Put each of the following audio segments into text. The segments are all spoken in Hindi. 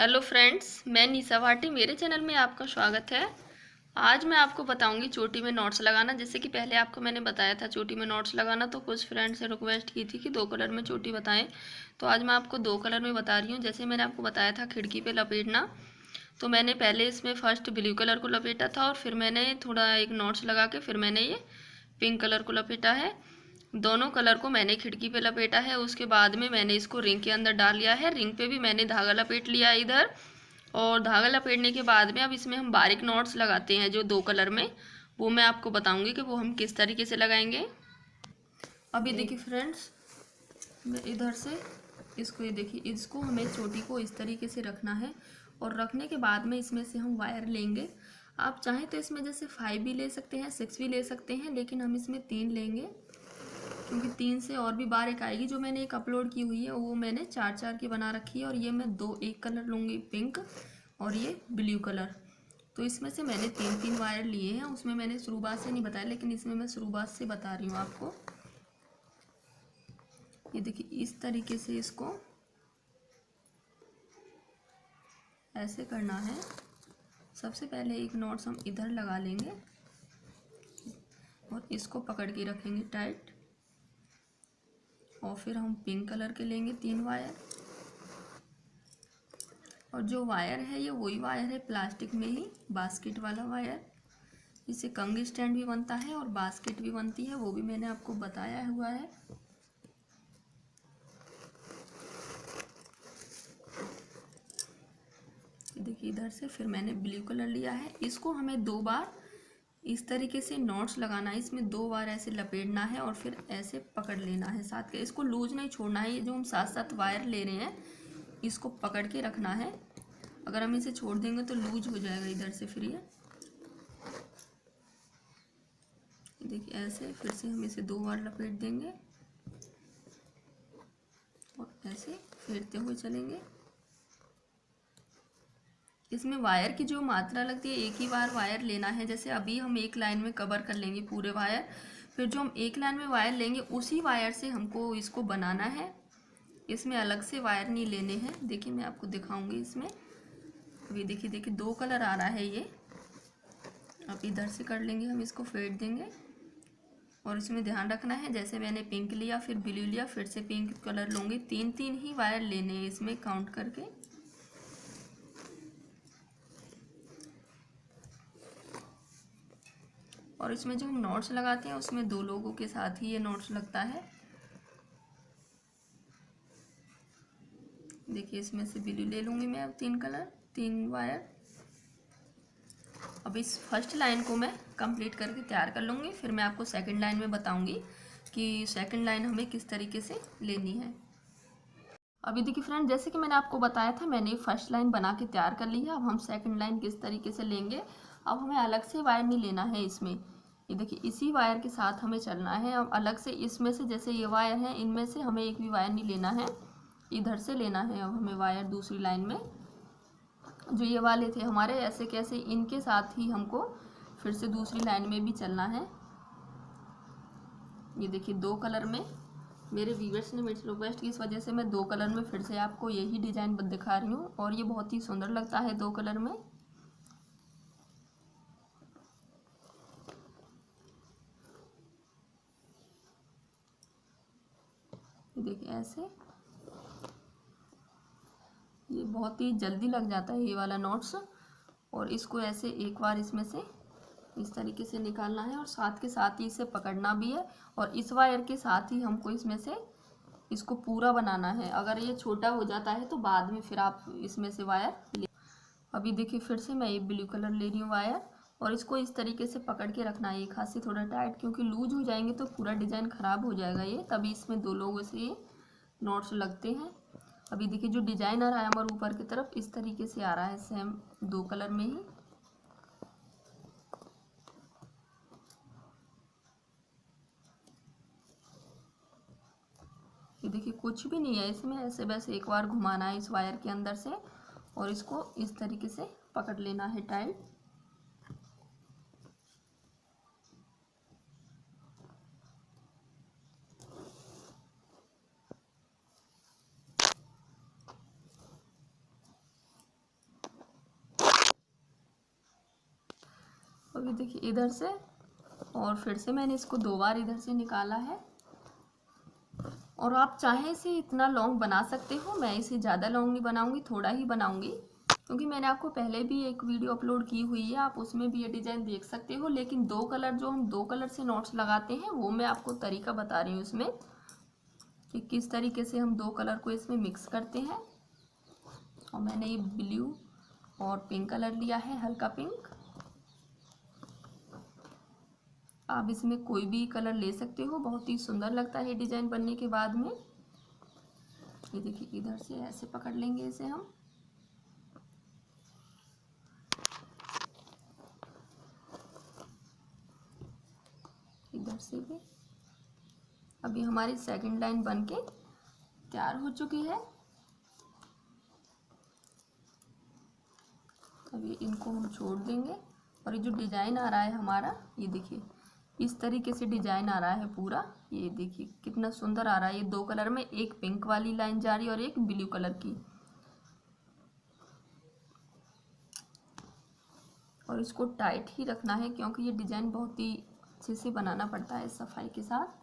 हेलो फ्रेंड्स, मैं निशा भाटी। मेरे चैनल में आपका स्वागत है। आज मैं आपको बताऊंगी चोटी में नॉट्स लगाना। जैसे कि पहले आपको मैंने बताया था चोटी में नॉट्स लगाना, तो कुछ फ्रेंड्स ने रिक्वेस्ट की थी कि 2 कलर में चोटी बताएं। तो आज मैं आपको 2 कलर में बता रही हूँ। जैसे मैंने आपको बताया था खिड़की पे लपेटना, तो मैंने पहले इसमें फर्स्ट ब्लू कलर को लपेटा था और फिर मैंने थोड़ा एक नॉट्स लगा के फिर मैंने ये पिंक कलर को लपेटा है। दोनों कलर को मैंने खिड़की पे लपेटा है। उसके बाद में मैंने इसको रिंग के अंदर डाल लिया है। रिंग पे भी मैंने धागा लपेट लिया है इधर। और धागा लपेटने के बाद में अब इसमें हम बारीक नॉट्स लगाते हैं जो 2 कलर में, वो मैं आपको बताऊंगी कि वो हम किस तरीके से लगाएंगे। अभी देखिए फ्रेंड्स, मैं इधर से इसको, ये देखिए, इसको हमें चोटी को इस तरीके से रखना है। और रखने के बाद में इसमें से हम वायर लेंगे। आप चाहें तो इसमें जैसे 5 भी ले सकते हैं, 6 भी ले सकते हैं, लेकिन हम इसमें 3 लेंगे क्योंकि 3 से और भी बारीक आएगी। जो मैंने एक अपलोड की हुई है वो मैंने 4-4 की बना रखी है। और ये मैं एक कलर लूँगी पिंक और ये ब्लू कलर। तो इसमें से मैंने 3-3 वायर लिए हैं। उसमें मैंने शुरुआत से नहीं बताया, लेकिन इसमें मैं शुरुआत से बता रही हूँ आपको। ये देखिए, इस तरीके से इसको ऐसे करना है। सबसे पहले एक नॉट्स हम इधर लगा लेंगे और इसको पकड़ के रखेंगे टाइट। और फिर हम पिंक कलर के लेंगे 3 वायर। और जो वायर है ये वही वायर है प्लास्टिक में ही, बास्केट वाला वायर। इससे कंघी स्टैंड भी बनता है और बास्केट भी बनती है, वो भी मैंने आपको बताया हुआ है। देखिए, इधर से फिर मैंने ब्लू कलर लिया है। इसको हमें 2 बार इस तरीके से नॉट्स लगाना है। इसमें 2 बार ऐसे लपेटना है और फिर ऐसे पकड़ लेना है साथ के। इसको लूज नहीं छोड़ना है। ये जो हम साथ साथ वायर ले रहे हैं इसको पकड़ के रखना है। अगर हम इसे छोड़ देंगे तो लूज हो जाएगा इधर से। फिर ये देखिए, ऐसे फिर से हम इसे 2 बार लपेट देंगे और ऐसे फेरते हुए चलेंगे। इसमें वायर की जो मात्रा लगती है, एक ही बार वायर लेना है। जैसे अभी हम एक लाइन में कवर कर लेंगे पूरे वायर, फिर जो हम एक लाइन में वायर लेंगे उसी वायर से हमको इसको बनाना है। इसमें अलग से वायर नहीं लेने हैं। देखिए, मैं आपको दिखाऊंगी इसमें। अभी देखिए 2 कलर आ रहा है ये। अब इधर से कर लेंगे, हम इसको फेर देंगे। और इसमें ध्यान रखना है, जैसे मैंने पिंक लिया फिर ब्लू लिया फिर से पिंक कलर लूँगी। 3-3 ही वायर लेने हैं इसमें काउंट करके। और इसमें जो हम नॉट्स लगाते हैं उसमें 2 लोगों के साथ ही ये नॉट्स लगता है। देखिए, इसमें से ब्लू ले लूँगी मैं अब 3 कलर, 3 वायर। अब इस फर्स्ट लाइन को मैं कंप्लीट करके तैयार कर लूँगी। फिर मैं आपको सेकंड लाइन में बताऊँगी कि सेकंड लाइन हमें किस तरीके से लेनी है। अभी देखिए फ्रेंड, जैसे कि मैंने आपको बताया था, मैंने फर्स्ट लाइन बना के तैयार कर ली है। अब हम सेकंड लाइन किस तरीके से लेंगे। अब हमें अलग से वायर नहीं लेना है इसमें। ये देखिए, इसी वायर के साथ हमें चलना है। अब अलग से इसमें से, जैसे ये वायर है, इनमें से हमें एक भी वायर नहीं लेना है, इधर से लेना है। अब हमें वायर दूसरी लाइन में जो ये वाले थे हमारे ऐसे कैसे, इनके साथ ही हमको फिर से दूसरी लाइन में भी चलना है। ये देखिए, 2 कलर में मेरे व्यूअर्स ने मेरे से रिक्वेस्ट की, इस वजह से मैं 2 कलर में फिर से आपको यही डिजाइन दिखा रही हूँ। और ये बहुत ही सुंदर लगता है 2 कलर में। देखिए, ऐसे ये बहुत ही जल्दी लग जाता है ये वाला नॉट्स। और इसको ऐसे एक बार इसमें से इस तरीके से निकालना है और साथ के साथ ही इसे पकड़ना भी है। और इस वायर के साथ ही हमको इसमें से इसको पूरा बनाना है। अगर ये छोटा हो जाता है तो बाद में फिर आप इसमें से वायर ले। अभी देखिए, फिर से मैं ये ब्लू कलर ले रही हूँ वायर। और इसको इस तरीके से पकड़ के रखना है, एक हाथ से थोड़ा टाइट, क्योंकि लूज हो जाएंगे तो पूरा डिज़ाइन ख़राब हो जाएगा ये। तभी इसमें 2 लोगों से ये नॉट्स लगते हैं। अभी देखिए, जो डिजाइन आ रहा है हमारे ऊपर की तरफ इस तरीके से आ रहा है, सेम 2 कलर में ही। ये देखिए, कुछ भी नहीं है इसमें, ऐसे बस एक बार घुमाना है इस वायर के अंदर से और इसको इस तरीके से पकड़ लेना है टाइट। अभी देखिए इधर से और फिर से मैंने इसको 2 बार इधर से निकाला है। और आप चाहें इसे इतना लॉन्ग बना सकते हो, मैं इसे ज़्यादा लॉन्ग नहीं बनाऊंगी, थोड़ा ही बनाऊंगी, क्योंकि मैंने आपको पहले भी एक वीडियो अपलोड की हुई है, आप उसमें भी ये डिज़ाइन देख सकते हो। लेकिन 2 कलर, जो हम 2 कलर से नॉट्स लगाते हैं, वो मैं आपको तरीका बता रही हूँ इसमें कि किस तरीके से हम 2 कलर को इसमें मिक्स करते हैं। और मैंने ये ब्लू और पिंक कलर लिया है, हल्का पिंक। आप इसमें कोई भी कलर ले सकते हो, बहुत ही सुंदर लगता है डिज़ाइन बनने के बाद में। ये देखिए इधर से ऐसे पकड़ लेंगे इसे हम, इधर से भी। अभी हमारी सेकंड लाइन बनके तैयार हो चुकी है। अभी इनको हम छोड़ देंगे और ये जो डिज़ाइन आ रहा है हमारा, ये देखिए इस तरीके से डिज़ाइन आ रहा है पूरा। ये देखिए कितना सुंदर आ रहा है। ये 2 कलर में, एक पिंक वाली लाइन जा रही है और एक ब्लू कलर की। और इसको टाइट ही रखना है, क्योंकि ये डिज़ाइन बहुत ही अच्छे से बनाना पड़ता है सफाई के साथ।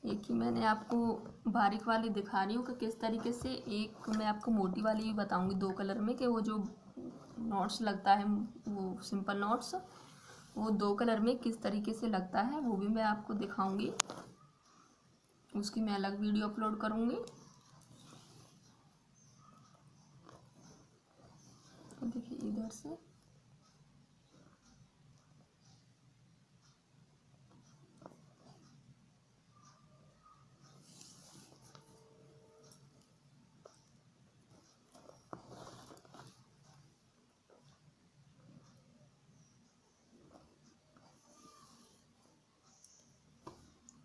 एक ही मैंने आपको बारीक वाली दिखा रही हूँ कि किस तरीके से। एक मैं आपको मोटी वाली भी बताऊंगी 2 कलर में, कि वो जो नॉट्स लगता है, वो सिंपल नॉट्स, वो 2 कलर में किस तरीके से लगता है, वो भी मैं आपको दिखाऊंगी। उसकी मैं अलग वीडियो अपलोड करूंगी। तो देखिए इधर से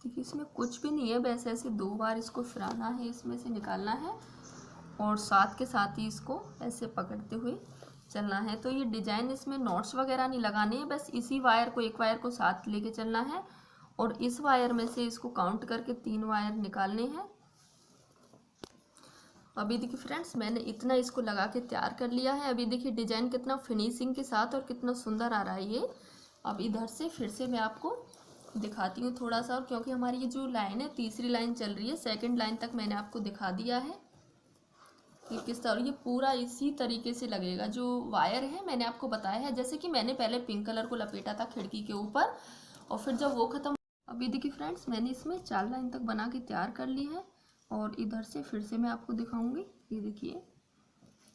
देखिए इसमें कुछ भी नहीं है, बस ऐसे 2 बार इसको फिराना है, इसमें से निकालना है और साथ के साथ ही इसको ऐसे पकड़ते हुए चलना है। तो ये डिज़ाइन, इसमें नॉट्स वगैरह नहीं लगाने हैं, बस इसी वायर को, एक वायर को साथ लेके चलना है और इस वायर में से इसको काउंट करके 3 वायर निकालने हैं। अभी देखिए फ्रेंड्स, मैंने इतना इसको लगा के तैयार कर लिया है। अभी देखिए डिज़ाइन कितना फिनिशिंग के साथ और कितना सुंदर आ रहा है ये। अब इधर से फिर से मैं आपको दिखाती हूँ थोड़ा सा, और क्योंकि हमारी ये जो लाइन है, तीसरी लाइन चल रही है, सेकंड लाइन तक मैंने आपको दिखा दिया है कि किस तरह ये पूरा इसी तरीके से लगेगा। जो वायर है मैंने आपको बताया है, जैसे कि मैंने पहले पिंक कलर को लपेटा था खिड़की के ऊपर, और फिर जब वो खत्म। अभी देखिए फ्रेंड्स, मैंने इसमें 4 लाइन तक बना के तैयार कर ली है और इधर से फिर से मैं आपको दिखाऊंगी। ये देखिए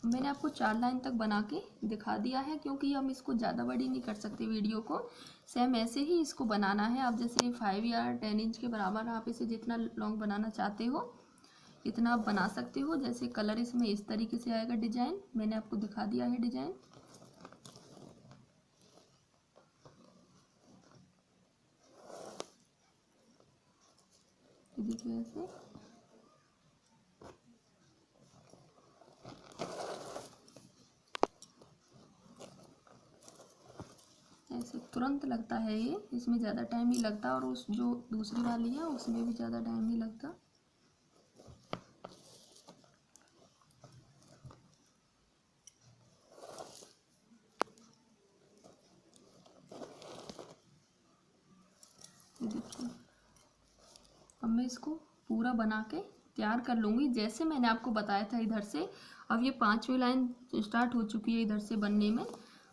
मैंने आपको 4 लाइन तक बना के दिखा दिया है, क्योंकि हम इसको ज़्यादा बड़ी नहीं कर सकते वीडियो को। सेम ऐसे ही इसको बनाना है। आप जैसे 5 या 10 इंच के बराबर आप इसे जितना लॉन्ग बनाना चाहते हो इतना आप बना सकते हो। जैसे कलर इसमें इस तरीके से आएगा डिजाइन, मैंने आपको दिखा दिया है डिजाइन। देखिए ऐसे तुरंत लगता है ये, इसमें ज़्यादा टाइम नहीं लगता, और उस जो दूसरी वाली है उसमें भी ज़्यादा टाइम नहीं लगता। देखिए अब मैं इसको पूरा बना के तैयार कर लूँगी, जैसे मैंने आपको बताया था इधर से। अब ये 5वीं लाइन स्टार्ट हो चुकी है इधर से बनने में,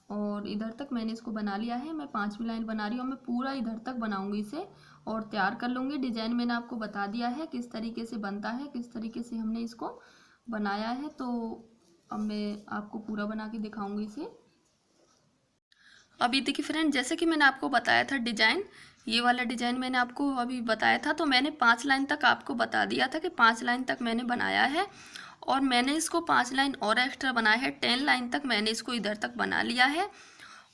और इधर तक मैंने इसको बना लिया है। मैं 5वीं लाइन बना रही हूँ, मैं पूरा इधर तक बनाऊंगी इसे और तैयार कर लूँगी। डिजाइन मैंने आपको बता दिया है किस तरीके से बनता है, किस तरीके से हमने इसको बनाया है। तो अब मैं आपको पूरा बना के दिखाऊंगी इसे। अभी देखिए फ्रेंड, जैसे कि मैंने आपको बताया था डिजाइन, ये वाला डिजाइन मैंने आपको अभी बताया था, तो मैंने 5 लाइन तक आपको बता दिया था कि 5 लाइन तक मैंने बनाया है, और मैंने इसको 5 लाइन और एक्स्ट्रा बनाया है। 10 लाइन तक मैंने इसको इधर तक बना लिया है।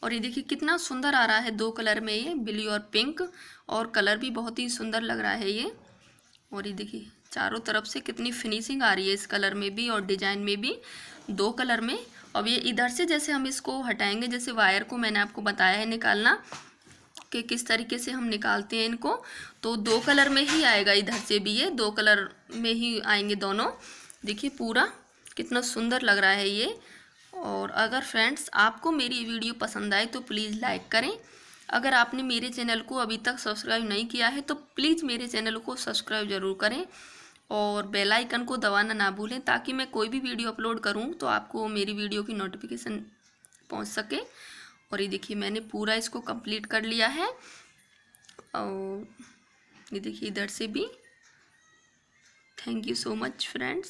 और ये देखिए कितना सुंदर आ रहा है, 2 कलर में ये ब्लू और पिंक, और कलर भी बहुत ही सुंदर लग रहा है ये। और ये देखिए चारों तरफ से कितनी फिनिशिंग आ रही है इस कलर में भी और डिजाइन में भी, 2 कलर में। अब ये इधर से जैसे हम इसको हटाएंगे, जैसे वायर को मैंने आपको बताया है निकालना कि किस तरीके से हम निकालते हैं इनको, तो 2 कलर में ही आएगा, इधर से भी ये 2 कलर में ही आएंगे दोनों। देखिए पूरा कितना सुंदर लग रहा है ये। और अगर फ्रेंड्स आपको मेरी वीडियो पसंद आए तो प्लीज़ लाइक करें। अगर आपने मेरे चैनल को अभी तक सब्सक्राइब नहीं किया है तो प्लीज़ मेरे चैनल को सब्सक्राइब ज़रूर करें और बेल आइकन को दबाना ना भूलें, ताकि मैं कोई भी वीडियो अपलोड करूं तो आपको मेरी वीडियो की नोटिफिकेशन पहुंच सके। और ये देखिए मैंने पूरा इसको कंप्लीट कर लिया है। और ये देखिए इधर से भी। Thank you so much friends.